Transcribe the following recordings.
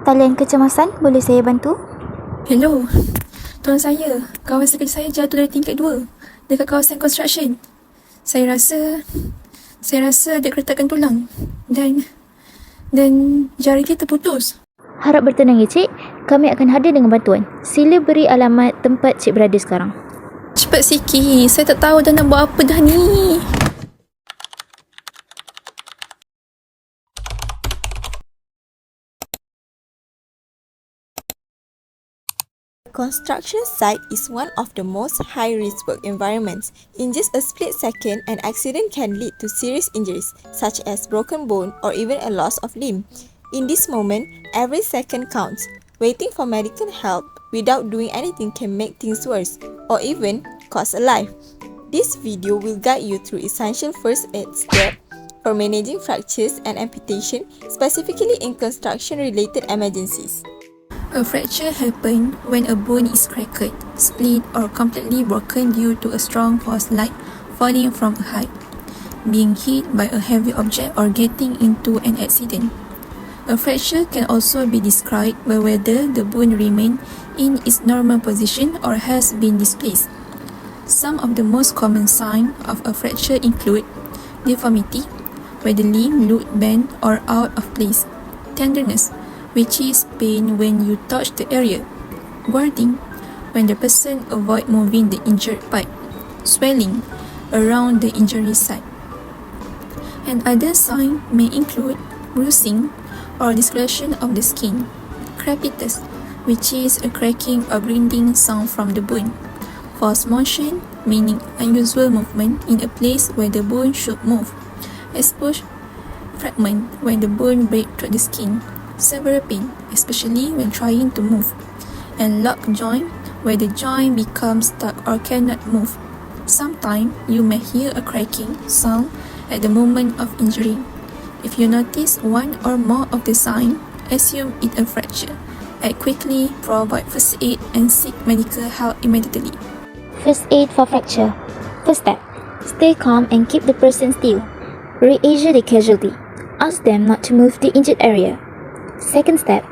talian kecemasan, boleh saya bantu? Hello, tuan saya. Kawan sekerja saya jatuh dari tingkat 2 dekat kawasan Contruction. Saya rasa ada keretakan tulang dan jari dia terputus. Harap bertenang ya, Cik. Kami akan hadir dengan bantuan. Sila beri alamat tempat Cik berada sekarang. Cepat sikit, saya tak tahu dah nak buat apa dah ni. Construction site is one of the most high-risk work environments. In just a split second, an accident can lead to serious injuries, such as broken bone or even a loss of limb. In this moment, every second counts. Waiting for medical help without doing anything can make things worse, or even cost a life. This video will guide you through essential first aid steps for managing fractures and amputation, specifically in construction-related emergencies. A fracture happens when a bone is cracked, split, or completely broken due to a strong force like falling from a height, being hit by a heavy object, or getting into an accident. A fracture can also be described by whether the bone remains in its normal position or has been displaced. Some of the most common signs of a fracture include deformity, where the limb looks bent or out of place, tenderness, which is pain when you touch the area, guarding, when the person avoids moving the injured part, swelling around the injury site. And other signs may include bruising or discoloration of the skin, crepitus, which is a cracking or grinding sound from the bone, false motion, meaning unusual movement in a place where the bone should move, exposed fragment, when the bone breaks through the skin, severe pain, especially when trying to move, and lock joint, where the joint becomes stuck or cannot move. Sometimes you may hear a cracking sound at the moment of injury. If you notice one or more of the signs, assume it a fracture. Act quickly, provide first aid, and seek medical help immediately. First aid for fracture. First step, stay calm and keep the person still. Reassure the casualty. Ask them not to move the injured area. Second step,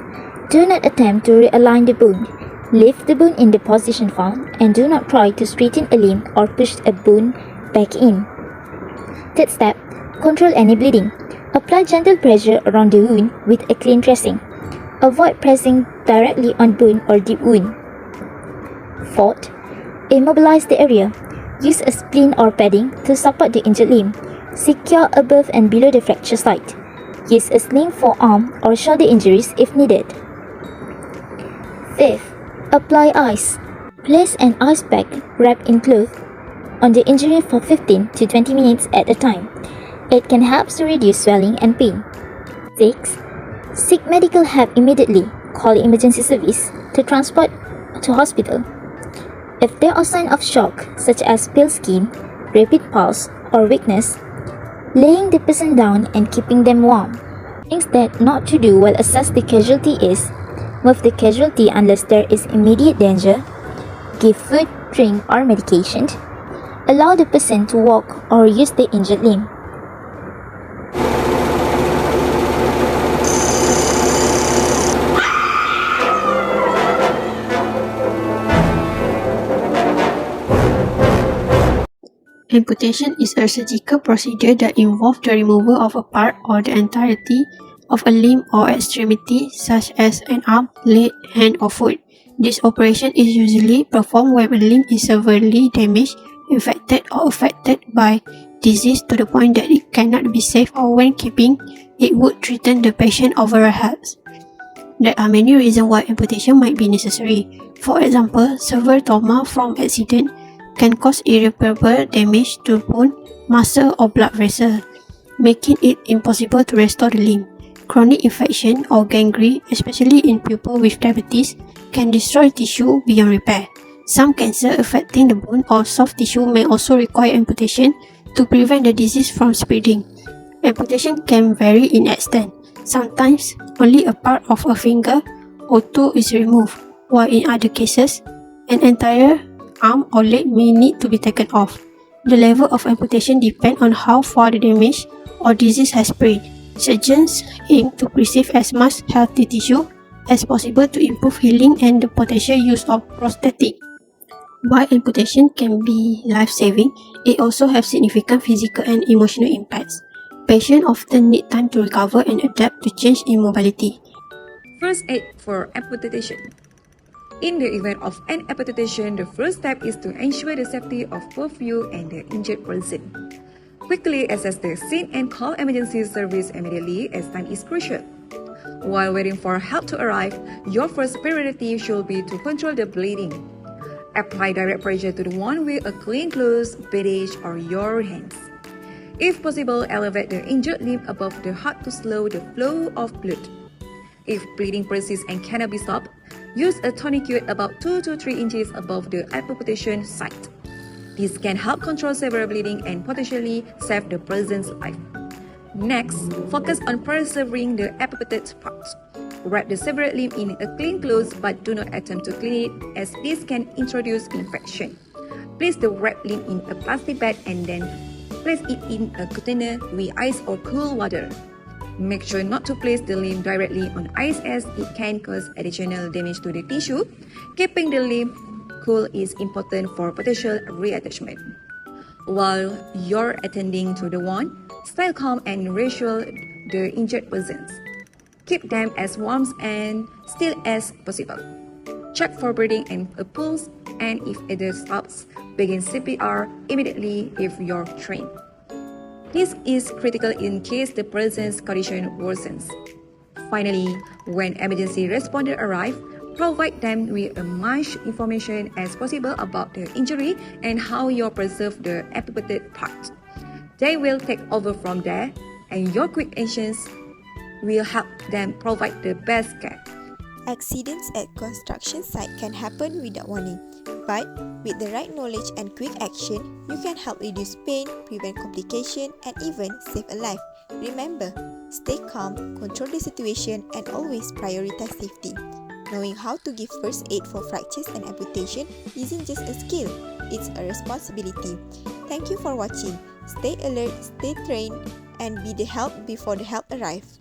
do not attempt to realign the bone. Leave the bone in the position found and do not try to straighten a limb or push a bone back in. Third step, control any bleeding. Apply gentle pressure around the wound with a clean dressing. Avoid pressing directly on bone or deep wound. Fourth, immobilize the area. Use a splint or padding to support the injured limb. Secure above and below the fracture site. Use a sling for arm or shoulder injuries if needed. Fifth, apply ice. Place an ice pack wrapped in cloth on the injury for 15 to 20 minutes at a time. It can help to reduce swelling and pain. 6. Seek medical help immediately. Call the emergency service to transport to hospital. If there are signs of shock, such as pale skin, rapid pulse, or weakness, laying the person down and keeping them warm. Things that not to do while assess the casualty is move the casualty unless there is immediate danger, give food, drink, or medication, allow the person to walk or use the injured limb. Amputation is a surgical procedure that involves the removal of a part or the entirety of a limb or extremity, such as an arm, leg, hand, or foot. This operation is usually performed when a limb is severely damaged, infected, or affected by disease to the point that it cannot be saved, or when keeping it would threaten the patient overall health. There are many reasons why amputation might be necessary. For example, severe trauma from accident can cause irreparable damage to bone, muscle, or blood vessel, making it impossible to restore the limb. Chronic infection or gangrene, especially in people with diabetes, can destroy tissue beyond repair. Some cancer affecting the bone or soft tissue may also require amputation to prevent the disease from spreading. Amputation can vary in extent. Sometimes, only a part of a finger or toe is removed, while in other cases, an entire arm or leg may need to be taken off. The level of amputation depends on how far the damage or disease has spread. Surgeons aim to preserve as much healthy tissue as possible to improve healing and the potential use of prosthetic. While amputation can be life-saving, it also has significant physical and emotional impacts. Patients often need time to recover and adapt to change in mobility. First aid for amputation. In the event of an amputation, the first step is to ensure the safety of both you and the injured person. Quickly assess the scene and call emergency service immediately as time is crucial. While waiting for help to arrive, your first priority should be to control the bleeding. Apply direct pressure to the wound with a clean cloth, bandage, or your hands. If possible, elevate the injured limb above the heart to slow the flow of blood. If bleeding persists and cannot be stopped, use a tourniquet about 2 to 3 inches above the amputation site. This can help control severe bleeding and potentially save the person's life. Next, focus on preserving the amputated parts. Wrap the severed limb in a clean cloth but do not attempt to clean it as this can introduce infection. Place the wrapped limb in a plastic bag and then place it in a container with ice or cool water. Make sure not to place the limb directly on ice as it can cause additional damage to the tissue. Keeping the limb cool is important for potential reattachment. While you're attending to the wound, stay calm and reassure the injured persons. Keep them as warm and still as possible. Check for breathing and a pulse, and if it stops, begin CPR immediately if you're trained. This is critical in case the person's condition worsens. Finally, when emergency responders arrive, provide them with as much information as possible about the injury and how you preserve the amputated part. They will take over from there, and your quick actions will help them provide the best care. Accidents at construction site can happen without warning, but with the right knowledge and quick action, you can help reduce pain, prevent complication, and even save a life. Remember, stay calm, control the situation, and always prioritize safety. Knowing how to give first aid for fractures and amputation isn't just a skill, it's a responsibility. Thank you for watching. Stay alert, stay trained, and be the help before the help arrives.